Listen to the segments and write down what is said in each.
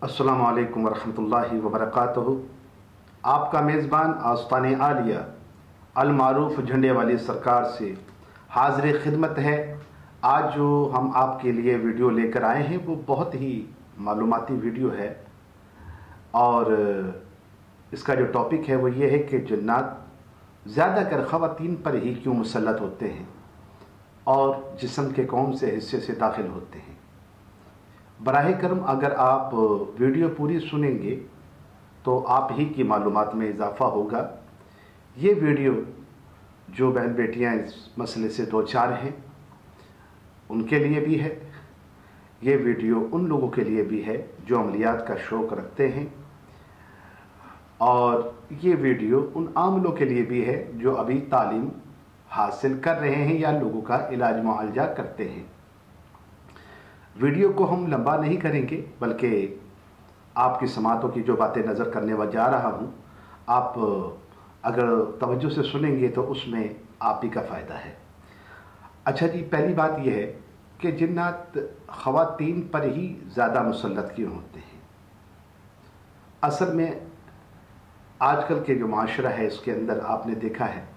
अस्सलामु अलैकुम वरहमतुल्लाहि वबरकातुहू। आपका मेज़बान आस्ताने आलिया अल मारूफ झंडे वाली सरकार से हाज़िर खिदमत है। आज जो हम आपके लिए वीडियो लेकर आए हैं वो बहुत ही मालूमाती वीडियो है और इसका जो टॉपिक है वो ये है कि जन्नात ज़्यादातर ख़वातीन पर ही क्यों मुसल्लत होते हैं और जिस्म के कौन से हिस्से से दाखिल होते हैं। बराह करम अगर आप वीडियो पूरी सुनेंगे तो आप ही की मालूमात में इजाफ़ा होगा। ये वीडियो जो बहन बेटियां इस मसले से दो चार हैं उनके लिए भी है, ये वीडियो उन लोगों के लिए भी है जो अमलियात का शौक़ रखते हैं, और ये वीडियो उन आम लोगों के लिए भी है जो अभी तालीम हासिल कर रहे हैं या लोगों का इलाज मुआलजा करते हैं। वीडियो को हम लंबा नहीं करेंगे बल्कि आपकी समातों की जो बातें नज़र करने व जा रहा हूँ, आप अगर तवज्जो से सुनेंगे तो उसमें आप ही का फ़ायदा है। अच्छा जी, पहली बात यह है कि जिन्नात ख़वातीन पर ही ज़्यादा मुसल्लत क्यों होते हैं। असल में आजकल के जो माशरा है उसके अंदर आपने देखा है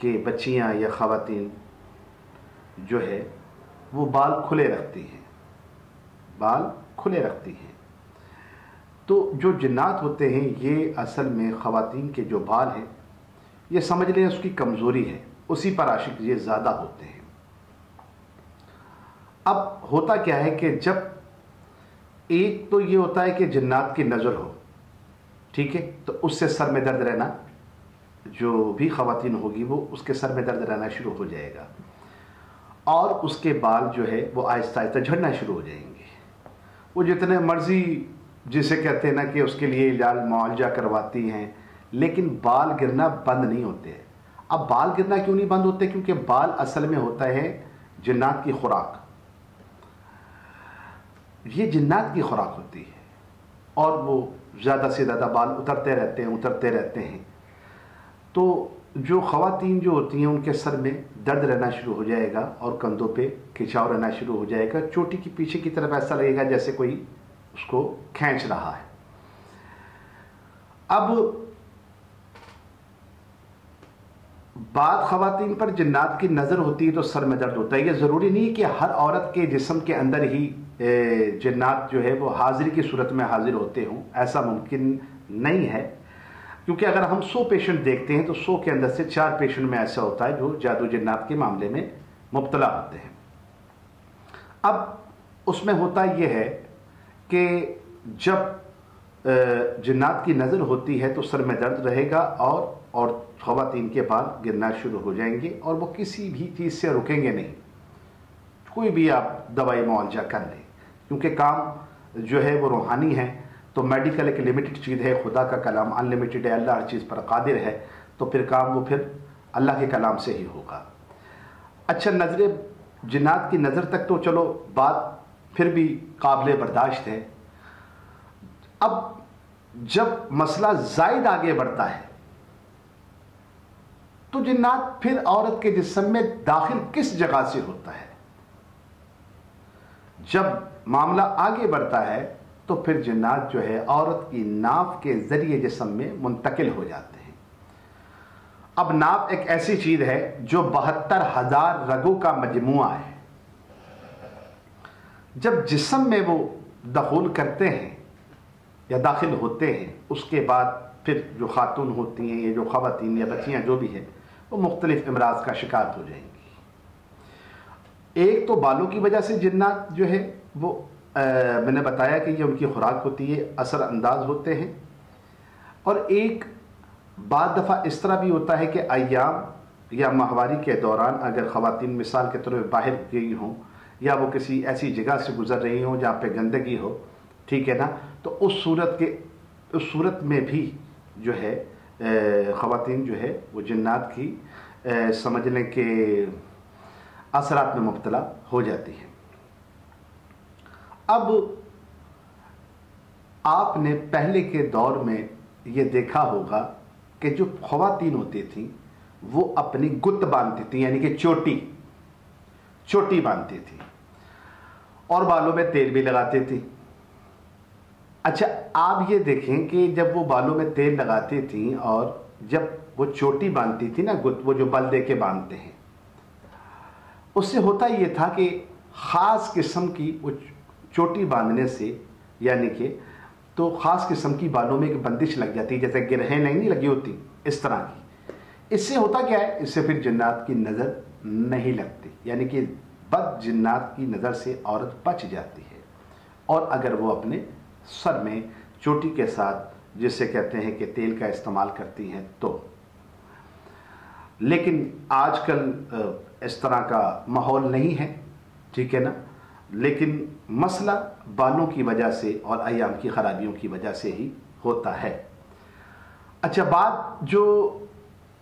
कि बच्चियाँ या ख़वातीन जो है वो बाल खुले रखती हैं, बाल खुले रखती हैं। तो जो जिन्नात होते हैं ये असल में ख़वातीन के जो बाल हैं ये समझ लें उसकी कमज़ोरी है, उसी पर आशिक ये ज़्यादा होते हैं। अब होता क्या है कि जब एक तो ये होता है कि जिन्नात की नज़र हो, ठीक है, तो उससे सर में दर्द रहना, जो भी ख़वातीन होगी वो उसके सर में दर्द रहना शुरू हो जाएगा और उसके बाल जो है वो आहिस्ता आहिस्ता झड़ना शुरू हो जाएंगे। वो जितने मर्जी जिसे कहते हैं ना कि उसके लिए इलाज मुआवजा करवाती हैं, लेकिन बाल गिरना बंद नहीं होते हैं। अब बाल गिरना क्यों नहीं बंद होते? क्योंकि बाल असल में होता है जिन्नात की खुराक, ये जिन्नात की खुराक होती है और वो ज़्यादा से ज़्यादा बाल उतरते रहते हैं। तो जो ख़वातीन जो होती हैं उनके सर में दर्द रहना शुरू हो जाएगा और कंधों पे खिंचाव रहना शुरू हो जाएगा, चोटी की पीछे की तरफ ऐसा लगेगा जैसे कोई उसको खींच रहा है। अब बात ख़वातीन पर जिन्नात की नज़र होती है तो सर में दर्द होता है। ये ज़रूरी नहीं कि हर औरत के जिस्म के अंदर ही जिन्नात जो है वो हाजिरी की सूरत में हाजिर होते हों, ऐसा मुमकिन नहीं है। क्योंकि अगर हम 100 पेशेंट देखते हैं तो 100 के अंदर से 4 पेशेंट में ऐसा होता है जो जादू जिन्नात के मामले में मुब्तला होते हैं। अब उसमें होता यह है कि जब जिन्नात की नज़र होती है तो सर में दर्द रहेगा और ख़वातीन के बाल गिरना शुरू हो जाएंगे और वो किसी भी चीज़ से रुकेंगे नहीं। कोई भी आप दवाई मुआवजा कर लें, क्योंकि काम जो है वो रूहानी है, तो मेडिकल एक लिमिटेड चीज़ है, खुदा का कलाम अनलिमिटेड है, अल्लाह हर चीज़ पर कादिर है, तो फिर काम वो फिर अल्लाह के कलाम से ही होगा। अच्छा, नज़र जिन्नात की नज़र तक तो चलो बात फिर भी काबिल बर्दाश्त है। अब जब मसला ज़ायद आगे बढ़ता है तो जिन्नात फिर औरत के जिस्म में दाखिल किस जगह से होता है। जब मामला आगे बढ़ता है तो फिर जिन्नात जो है औरत की नाफ के ज़रिए जिस्म में मुंतकिल हो जाते हैं। अब नाफ एक ऐसी चीज़ है जो 72,000 रगों का मजमुआ है। जब जिस्म में वो दखूल करते हैं या दाखिल होते हैं, उसके बाद फिर जो खातून होती हैं, ये जो ख़वातीन या बच्चियाँ जो भी हैं, वो मुख्तलिफ अमराज का शिकार हो जाएंगी। एक तो बालों की वजह से जिन्नात जो है वो मैंने बताया कि ये उनकी खुराक होती है, असर अंदाज होते हैं। और एक बाद दफ़ा इस तरह भी होता है कि अय्याम या माहवारी के दौरान अगर ख़वातीन मिसाल के तौर पर बाहर गई हों या वो किसी ऐसी जगह से गुज़र रही हों जहाँ पे गंदगी हो, ठीक है ना, तो उस सूरत में भी जो है ख़वातीन जो है वो जिन्नात की समझ लें कि असरात में मुब्तला हो जाती है। अब आपने पहले के दौर में ये देखा होगा कि जो ख़वातीन होती थीं वो अपनी गुत्त बांधती थी, यानी कि चोटी बांधती थी और बालों में तेल भी लगाती थी। अच्छा, आप ये देखें कि जब वो बालों में तेल लगाती थी और जब वो चोटी बांधती थी ना, वो जो बल दे के बांधते हैं, उससे होता ये था कि ख़ास किस्म की वो चोटी बांधने से, यानी कि तो ख़ास किस्म की बालों में एक बंदिश लग जाती, जैसे गिरहें नहीं लगी होती इस तरह की। इससे होता क्या है, इससे फिर जिन्नात की नज़र नहीं लगती, यानी कि बद जिन्नात की नज़र से औरत बच जाती है। और अगर वो अपने सर में चोटी के साथ, जिसे कहते हैं कि तेल का इस्तेमाल करती हैं तो। लेकिन आजकल इस तरह का माहौल नहीं है, ठीक है ना। लेकिन मसला बालों की वजह से और अय्याम की ख़राबियों की वजह से ही होता है। अच्छा, बात जो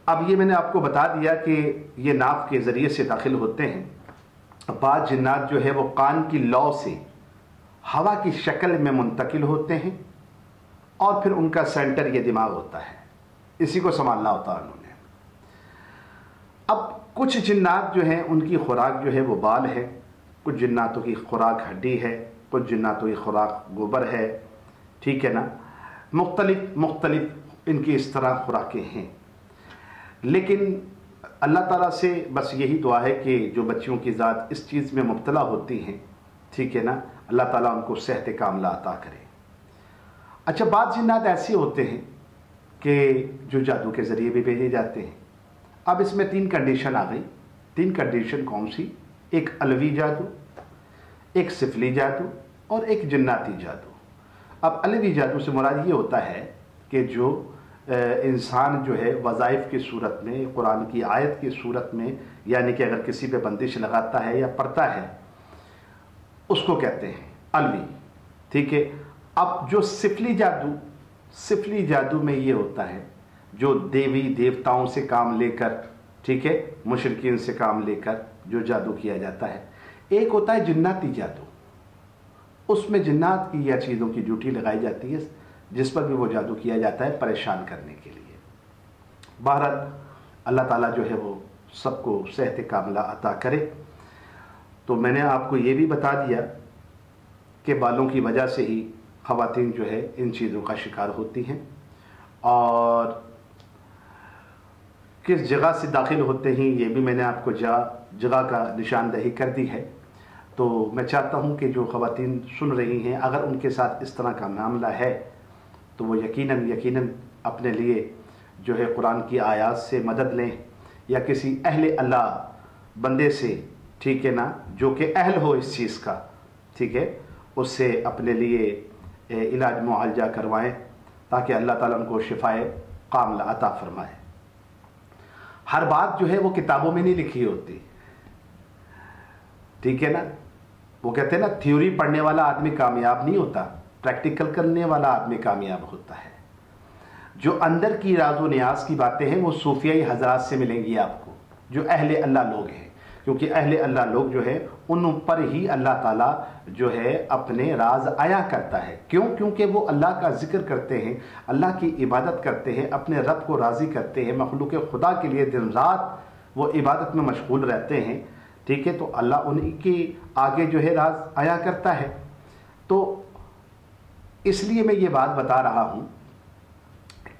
अब ये मैंने आपको बता दिया कि ये नाक के ज़रिए से दाखिल होते हैं। बाद जिन्नात जो है वो कान की लौ से हवा की शक्ल में मुंतकिल होते हैं और फिर उनका सेंटर ये दिमाग होता है, इसी को संभालना होता है उन्होंने। अब कुछ जिन्नात जो हैं उनकी खुराक जो है वो बाल है, कुछ जिन्नातों की खुराक हड्डी है, कुछ जिन्नातों की खुराक गोबर है, ठीक है ना। मुख्तलिफ इनकी इस तरह खुराकें हैं। लेकिन अल्लाह ताला से बस यही दुआ है कि जो बच्चियों की ज़ात इस चीज़ में मुब्तला होती हैं, ठीक है ना, अल्लाह ताला उनको सेहत कामला अता करे। अच्छा, बाद जिन्नात ऐसे होते हैं कि जो जादू के ज़रिए भी भेजे जाते हैं। अब इसमें 3 कंडीशन आ गई। 3 कंडीशन कौन सी? एक अलवी जादू, एक सिफली जादू और एक जिन्नाती जादू। अब अलवी जादू से मुराद ये होता है कि जो इंसान जो है वज़ाइफ की सूरत में, कुरान की आयत की सूरत में, यानी कि अगर किसी पे बंदिश लगाता है या पढ़ता है, उसको कहते हैं अलवी, ठीक है। अब जो सिफली जादू में ये होता है जो देवी देवताओं से काम लेकर, ठीक है, मुशरिकीन से काम लेकर जो जादू किया जाता है। एक होता है जिन्नाती जादू, उसमें जिन्नात की या चीज़ों की ड्यूटी लगाई जाती है, जिस पर भी वो जादू किया जाता है परेशान करने के लिए। बहरहाल अल्लाह ताला जो है वो सबको सेहत कामला अता करे। तो मैंने आपको ये भी बता दिया कि बालों की वजह से ही ख़वातीन जो है इन चीज़ों का शिकार होती हैं और किस जगह से दाखिल होते हैं ये भी मैंने आपको जगह का निशानदही कर दी है। तो मैं चाहता हूँ कि जो ख़वातीन सुन रही हैं, अगर उनके साथ इस तरह का मामला है तो वो यकीनन अपने लिए जो है कुरान की आयात से मदद लें या किसी अहले अल्लाह बंदे से, ठीक है ना, जो कि अहल हो इस चीज़ का, ठीक है, उससे अपने लिए इलाज मुआलजा करवाएं ताकि अल्लाह ताला उनको शिफाए कामला अता फरमाए। हर बात जो है वो किताबों में नहीं लिखी होती, ठीक है ना। वो कहते हैं ना, थ्योरी पढ़ने वाला आदमी कामयाब नहीं होता, प्रैक्टिकल करने वाला आदमी कामयाब होता है। जो अंदर की राज़ो नियाज की बातें हैं वो सूफियाई हज़रात से मिलेंगी आपको, जो अहले अल्लाह लोग हैं, क्योंकि अहले अल्लाह लोग जो है उन पर ही अल्लाह ताला जो है अपने राज आया करता है। क्यों? क्योंकि वो अल्लाह का जिक्र करते हैं, अल्लाह की इबादत करते हैं, अपने रब को राज़ी करते हैं, मखलूक खुदा के लिए दिन रात वो इबादत में मशगूल रहते हैं, ठीक है। तो अल्लाह उनके आगे जो है राज आया करता है। तो इसलिए मैं ये बात बता रहा हूँ,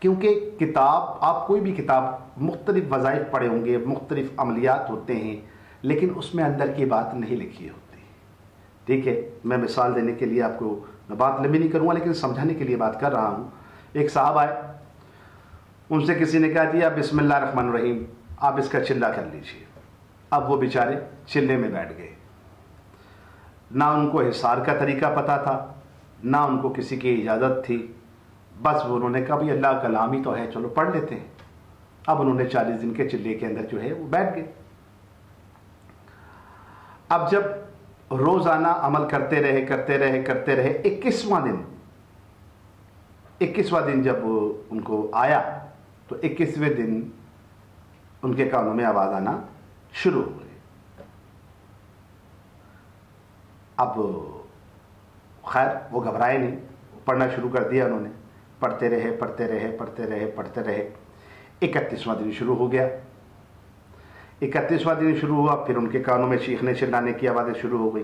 क्योंकि किताब, आप कोई भी किताब, मुख्तलिफ वज़ाइफ पढ़े होंगे, मुख्तलिफ अमलियात होते हैं, लेकिन उसमें अंदर की बात नहीं लिखी होती, ठीक है। मैं मिसाल देने के लिए आपको, मैं बात लंबी नहीं करूँगा लेकिन समझाने के लिए बात कर रहा हूँ। एक साहब आए, उनसे किसी ने कहा जी आप बिस्मिल्लाह रहमान रहीम आप इसका चिल्ला कर लीजिए। अब वो बेचारे चिल्ले में बैठ गए। ना उनको हिसार का तरीका पता था, ना उनको किसी की इजाज़त थी, बस वो उन्होंने कहा भाई अल्लाह का कलाम ही तो है, चलो पढ़ लेते हैं। अब उन्होंने 40 दिन के चिल्ले के अंदर जो है वो बैठ गए। अब जब रोज़ाना अमल करते रहे 21वां दिन जब उनको आया तो 21वें दिन उनके कानों में आवाज़ आना शुरू हो गई। अब खैर वो घबराए नहीं, पढ़ना शुरू कर दिया उन्होंने, पढ़ते रहे। 31वां दिन शुरू हो गया। 31वां दिन शुरू हुआ, फिर उनके कानों में चीखने चिल्लाने की आवाज़ें शुरू हो गई।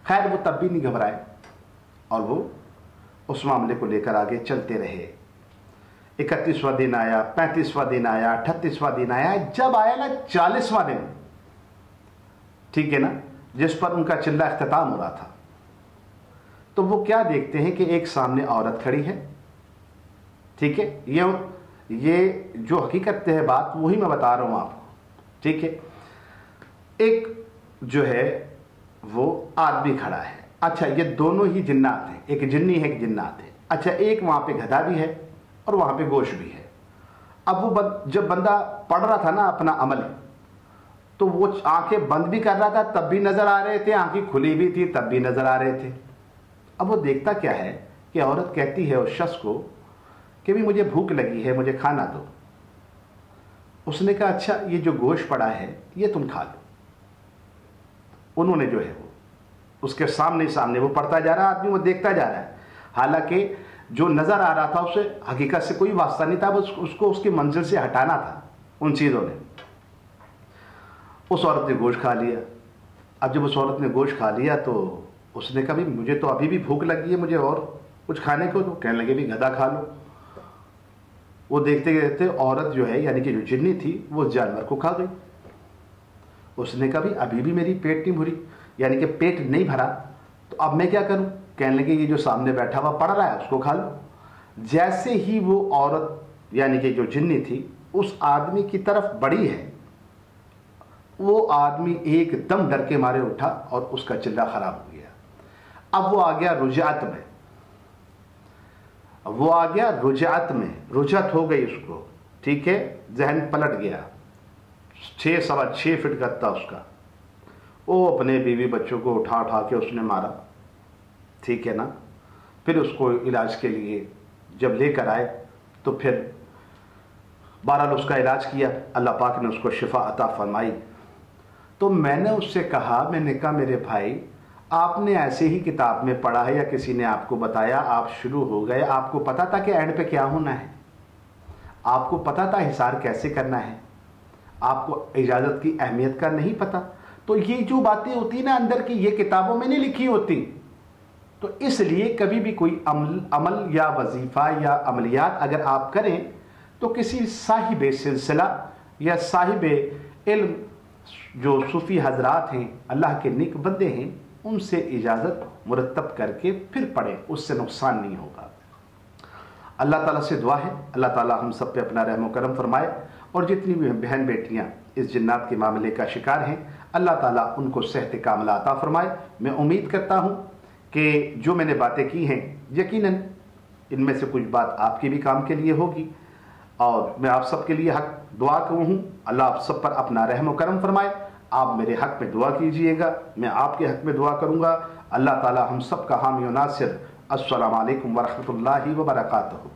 खैर वो तब भी नहीं घबराए और वो उस मामले को लेकर आगे चलते रहे। 31वां दिन आया, 35वां दिन आया, 38वां दिन आया, जब आया ना 40वां दिन, ठीक है ना, जिस पर उनका चिल्ला इख्तिताम हो रहा था, तो वो क्या देखते हैं कि एक सामने औरत खड़ी है। ठीक है, ये जो हकीकत है बात वही मैं बता रहा हूं आपको। ठीक है, एक जो है वो आदमी खड़ा है। अच्छा, ये दोनों ही जिन्नात हैं, एक जिन्नी है एक जिन्नात है। अच्छा, एक वहां पे गधा भी है और वहां पे गोश भी है। अब वो जब बंदा पढ़ रहा था ना अपना अमल, तो वो आंखें बंद भी कर रहा था तब भी नजर आ रहे थे, आंखें खुली भी थी तब भी नजर आ रहे थे। अब वो देखता क्या है कि औरत कहती है उस शख्स को कि भी मुझे भूख लगी है, मुझे खाना दो। उसने कहा अच्छा, ये जो गोश्त पड़ा है ये तुम खा लो। उन्होंने जो है वो उसके सामने वो पढ़ता जा रहा, आदमी वो देखता जा रहा है, हालांकि जो नजर आ रहा था उसे हकीकत से कोई वास्ता नहीं था, बस उसको उसकी मंजिल से हटाना था उन चीजों ने। उस औरत ने गोश्त खा लिया। अब जब उस औरत ने गोश्त खा लिया तो उसने कहा भी मुझे तो अभी भी भूख लगी है, मुझे और कुछ खाने को। तो कहने लगे भी गधा खा लो। वो देखते देखते औरत जो है यानी कि जो जिन्नी थी वो जानवर को खा गई। उसने कहा भी अभी भी मेरी पेट नहीं भरी, यानी कि पेट नहीं भरा, तो अब मैं क्या करूं। कहने लगे ये जो सामने बैठा हुआ पढ़ रहा है उसको खा लो। जैसे ही वो औरत यानी कि जो जिन्नी थी उस आदमी की तरफ बढ़ी है, वो आदमी एकदम डर के मारे उठा और उसका चिल्ला खराब हो गया। अब वो आ गया रुजात में, रुजत हो गई उसको। ठीक है, जहन पलट गया। 6 फीट का था उसका। वो अपने बीवी बच्चों को उठा उठा के उसने मारा। ठीक है ना, फिर उसको इलाज के लिए जब लेकर आए तो फिर बहरहाल उसका इलाज किया, अल्लाह पाक ने उसको शिफा अता फरमाई। तो मैंने उससे कहा, मैंने कहा मेरे भाई आपने ऐसे ही किताब में पढ़ा है या किसी ने आपको बताया, आप शुरू हो गए, आपको पता था कि एंड पे क्या होना है, आपको पता था हिसार कैसे करना है, आपको इजाज़त की अहमियत का नहीं पता। तो ये जो बातें होती ना अंदर की, ये किताबों में नहीं लिखी होती। तो इसलिए कभी भी कोई अमल या वजीफ़ा या अमलियात अगर आप करें तो किसी साहिब सिलसिला या साहिब इल्म जो सूफ़ी हजरात हैं, अल्लाह के नेक बंदे हैं, उनसे इजाज़त मुरतब करके फिर पढ़ें, उससे नुकसान नहीं होगा। अल्लाह ताला से दुआ है अल्लाह ताला हम सब पे अपना रहम करम फरमाए, और जितनी भी बहन बेटियां इस जिन्नात के मामले का शिकार हैं अल्लाह ताला उनको सेहत कामला अता फरमाए। मैं उम्मीद करता हूं कि जो मैंने बातें की हैं यकीनन इनमें से कुछ बात आपके भी काम के लिए होगी, और मैं आप सब के लिए हक दुआ करूँ। अल्लाह आप सब पर अपना रहम करम फरमाए। आप मेरे हक में दुआ कीजिएगा, मैं आपके हक में दुआ करूँगा। अल्लाह ताला हम सब का हामी व नासिर। अस्सलामु अलैकुम व रहमतुल्लाहि व बरकातहू।